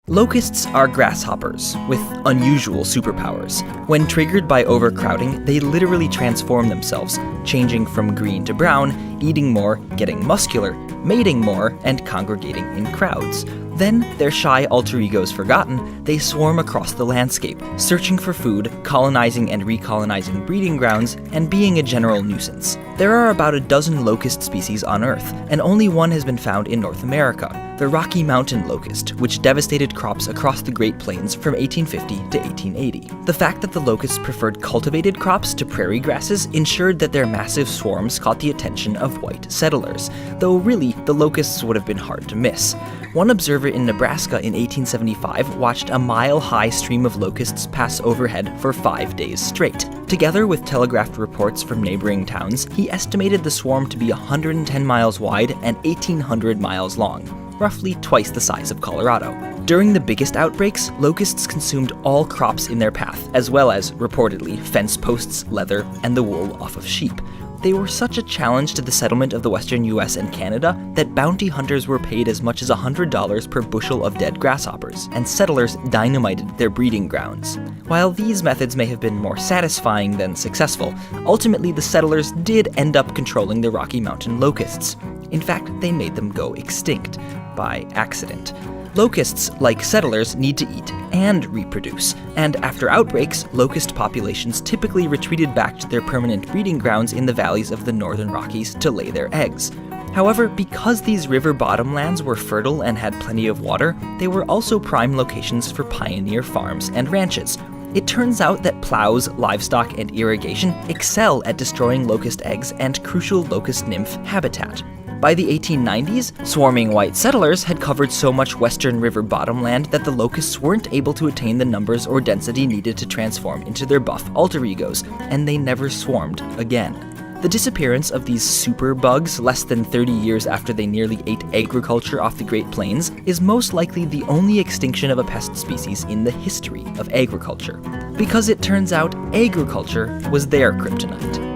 Locusts are grasshoppers with unusual superpowers. When triggered by overcrowding, they literally transform themselves, changing from green to brown, eating more, getting muscular, mating more, and congregating in crowds. Then, their shy alter egos forgotten, they swarm across the landscape, searching for food, colonizing and recolonizing breeding grounds, and being a general nuisance. There are about a dozen locust species on Earth, and only one has been found in North America, the Rocky Mountain locust, which devastated crops across the Great Plains from 1850 to 1880. The fact that the locusts preferred cultivated crops to prairie grasses ensured that their massive swarms caught the attention of white settlers, though really, the locusts would have been hard to miss. One observer in Nebraska in 1875 watched a mile-high stream of locusts pass overhead for 5 days straight. Together with telegraphed reports from neighboring towns, he estimated the swarm to be 110 miles wide and 1,800 miles long, roughly twice the size of Colorado. During the biggest outbreaks, locusts consumed all crops in their path, as well as, reportedly, fence posts, leather, and the wool off of sheep. They were such a challenge to the settlement of the western US and Canada that bounty hunters were paid as much as $100 per bushel of dead grasshoppers, and settlers dynamited their breeding grounds. While these methods may have been more satisfying than successful, ultimately the settlers did end up controlling the Rocky Mountain locusts. In fact, they made them go extinct, by accident. Locusts, like settlers, need to eat and reproduce, and after outbreaks, locust populations typically retreated back to their permanent breeding grounds in the valleys of the northern Rockies to lay their eggs. However, because these river bottomlands were fertile and had plenty of water, they were also prime locations for pioneer farms and ranches. It turns out that plows, livestock, and irrigation excel at destroying locust eggs and crucial locust nymph habitat. By the 1890s, swarming white settlers had covered so much western river bottomland that the locusts weren't able to attain the numbers or density needed to transform into their buff alter egos, and they never swarmed again. The disappearance of these super bugs less than 30 years after they nearly ate agriculture off the Great Plains is most likely the only extinction of a pest species in the history of agriculture, because it turns out agriculture was their kryptonite.